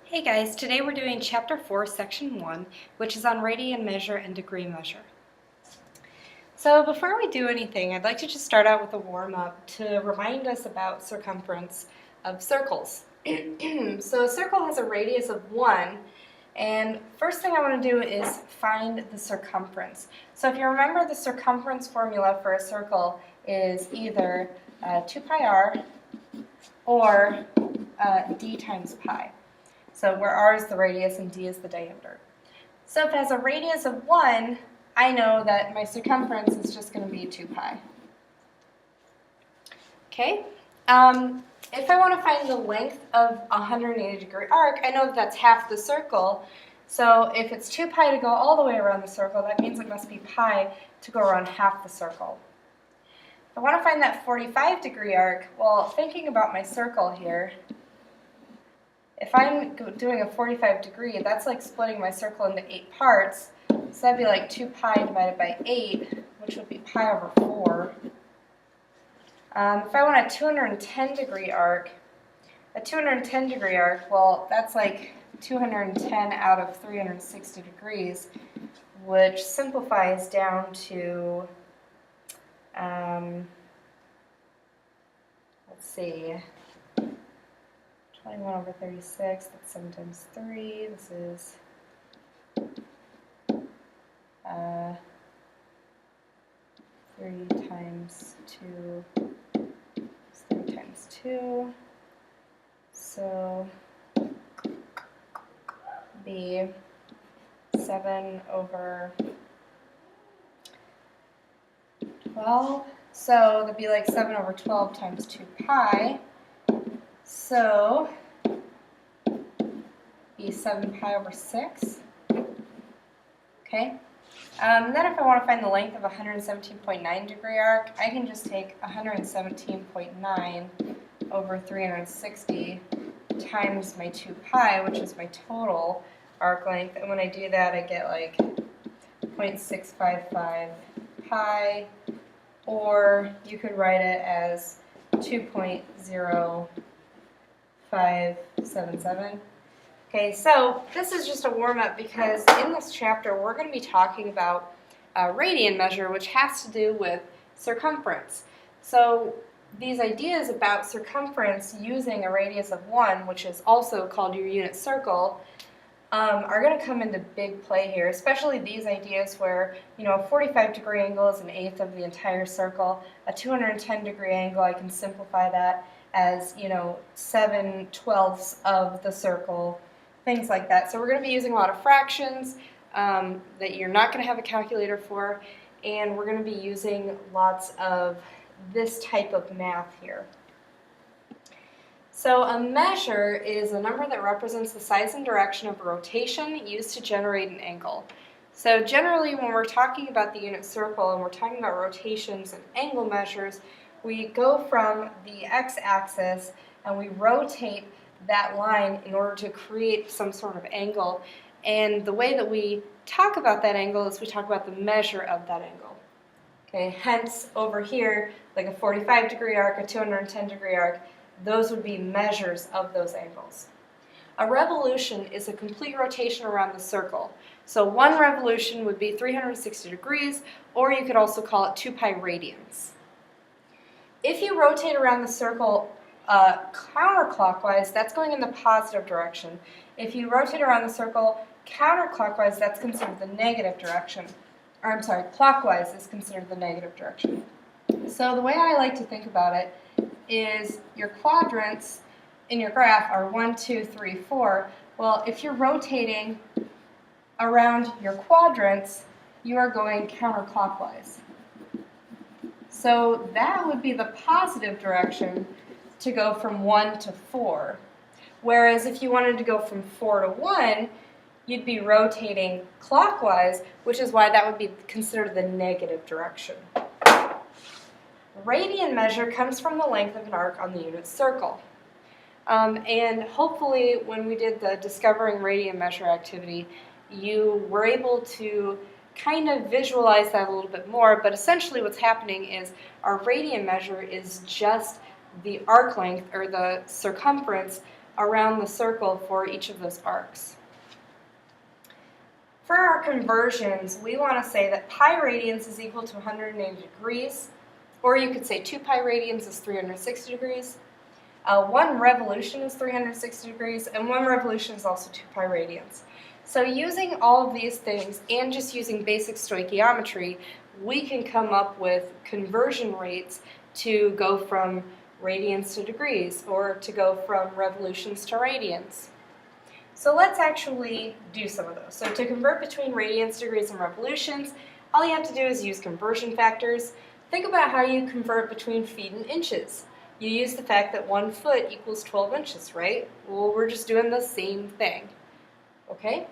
Hey guys, today we're doing Chapter 4, Section 1, which is on radian measure and degree measure. So before we do anything, I'd like to just start out with a warm-up to remind us about circumference of circles. So a circle has a radius of 1, and first thing I want to do is find the circumference. So if you remember, the circumference formula for a circle is either 2 pi r or d times pi. So where r is the radius and d is the diameter. So if it has a radius of 1, I know that my circumference is just going to be 2 pi. Okay? If I want to find the length of a 180-degree arc, I know that that's half the circle. So if it's 2 pi to go all the way around the circle, that means it must be pi to go around half the circle. If I want to find that 45-degree arc, well, thinking about my circle here, if I'm doing a 45 degree, that's like splitting my circle into 8 parts. So that'd be like 2 pi divided by 8, which would be pi over 4. If I want a 210-degree arc, well, that's like 210 out of 360 degrees, which simplifies down to, let's see, 21 over 36, that's 7 times 3, this is 3 times 2, it's 3 times 2, so be 7 over 12, so that'd be like 7 over 12 times 2 pi. So, be 7 pi over 6. Okay. Then if I want to find the length of a 117.9 degree arc, I can just take 117.9 over 360 times my 2 pi, which is my total arc length. And when I do that, I get like 0.655 pi, or you could write it as 2.0577. Okay, so this is just a warm-up because in this chapter we're going to be talking about radian measure, which has to do with circumference. So these ideas about circumference using a radius of 1, which is also called your unit circle, are going to come into big play here, especially these ideas where, you know, a 45-degree angle is an eighth of the entire circle. A 210-degree angle, I can simplify that as, you know, 7/12 of the circle, things like that. So we're going to be using a lot of fractions that you're not going to have a calculator for, and we're going to be using lots of this type of math here. So a measure is a number that represents the size and direction of a rotation used to generate an angle. So generally when we're talking about the unit circle and we're talking about rotations and angle measures, we go from the x-axis and we rotate that line in order to create some sort of angle. And the way that we talk about that angle is we talk about the measure of that angle. Okay, hence over here, like a 45-degree arc, a 210-degree arc, those would be measures of those angles. A revolution is a complete rotation around the circle. So one revolution would be 360 degrees, or you could also call it 2 pi radians. If you rotate around the circle counterclockwise, that's going in the positive direction. If you rotate around the circle counterclockwise, that's considered the negative direction. Or I'm sorry, clockwise is considered the negative direction. So the way I like to think about it is your quadrants in your graph are 1, 2, 3, 4. Well, if you're rotating around your quadrants, you are going counterclockwise. So that would be the positive direction to go from 1 to 4. Whereas if you wanted to go from 4 to 1, you'd be rotating clockwise, which is why that would be considered the negative direction. Radian measure comes from the length of an arc on the unit circle. And hopefully when we did the Discovering Radian Measure activity, you were able to kind of visualize that a little bit more, but essentially what's happening is our radian measure is just the arc length or the circumference around the circle for each of those arcs. For our conversions, we want to say that pi radians is equal to 180 degrees, or you could say 2 pi radians is 360 degrees. 1 revolution is 360 degrees, and 1 revolution is also 2 pi radians. So using all of these things and just using basic stoichiometry, we can come up with conversion rates to go from radians to degrees, or to go from revolutions to radians. So let's actually do some of those. So to convert between radians, degrees, and revolutions, all you have to do is use conversion factors. Think about how you convert between feet and inches. You use the fact that 1 foot equals 12 inches, right? Well, we're just doing the same thing. Okay?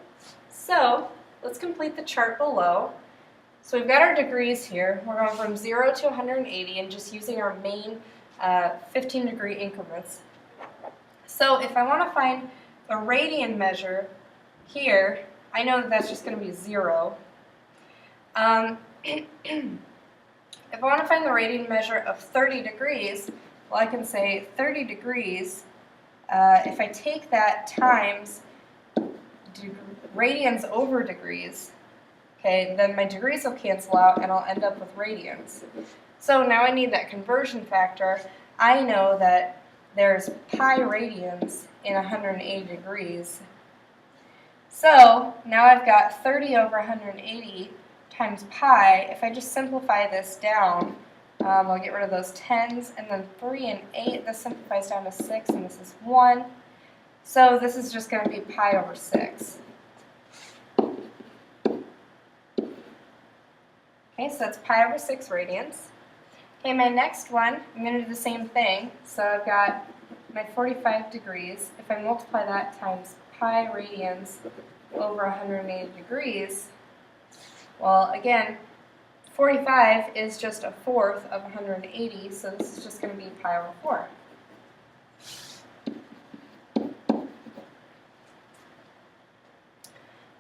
So let's complete the chart below. So we've got our degrees here. We're going from 0 to 180 and just using our main 15-degree increments. So if I want to find the radian measure here, I know that that's just going to be 0. If I want to find the radian measure of 30 degrees, well, I can say 30 degrees, if I take that times radians over degrees, okay, then my degrees will cancel out and I'll end up with radians. So now I need that conversion factor. I know that there's pi radians in 180 degrees. So now I've got 30 over 180 times pi. If I just simplify this down, I'll get rid of those 10s, and then 3 and 8, this simplifies down to 6, and this is 1. So this is just going to be pi over 6. Okay, so that's pi over 6 radians. Okay, my next one, I'm going to do the same thing. So I've got my 45 degrees. If I multiply that times pi radians over 180 degrees, well, again, 45 is just a fourth of 180, so this is just going to be pi over 4.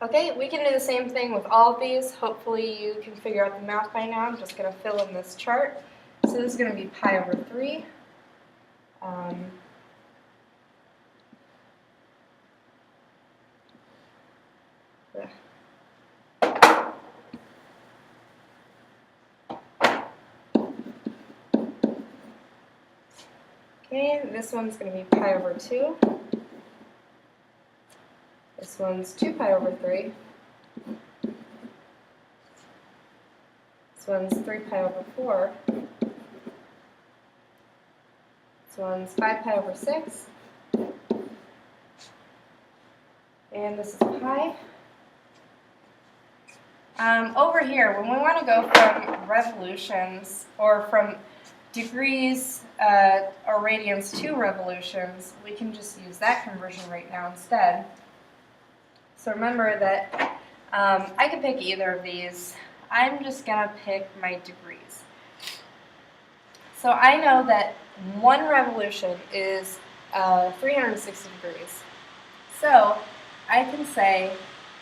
Okay, we can do the same thing with all of these. Hopefully you can figure out the math by now. I'm just going to fill in this chart. So this is going to be pi over 3. Okay, this one's going to be pi over 2. This one's 2 pi over 3. This one's 3 pi over 4. This one's 5 pi over 6. And this is pi. Over here, when we want to go from revolutions, or from degrees or radians to revolutions, we can just use that conversion rate now instead. So remember that I could pick either of these. I'm just going to pick my degrees. So I know that 1 revolution is 360 degrees. So I can say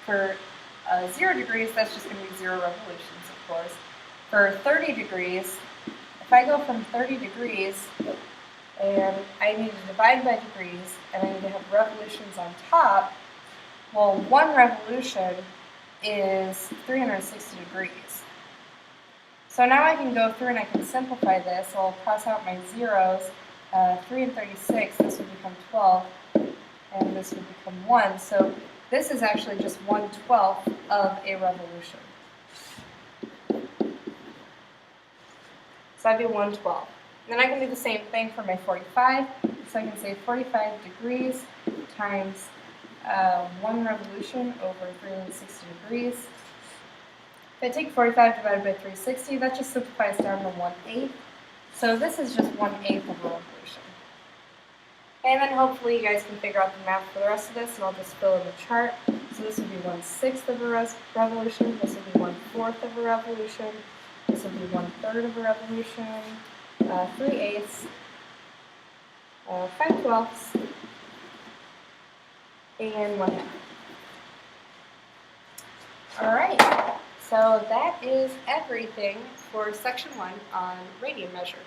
for 0 degrees, that's just going to be 0 revolutions, of course. For 30 degrees, if I go from 30 degrees, and I need to divide by degrees, and I need to have revolutions on top, well, 1 revolution is 360 degrees. So now I can go through and I can simplify this. So I'll cross out my zeros. 3 and 36, this would become 12, and this would become 1. So this is actually just 1/12 of a revolution. So that'd be 1/12. Then I can do the same thing for my 45. So I can say 45 degrees times 1 revolution over 360 degrees. If I take 45 divided by 360, that just simplifies down to 1/8. So this is just 1/8 of a revolution. And then hopefully you guys can figure out the math for the rest of this, and I'll just fill in the chart. So this would be 1/6 of a revolution, this would be 1/4 of a revolution, this would be 1/3 of a revolution, 3/8, 5/12, and 1/2. Alright, so that is everything for section 1 on radian measure.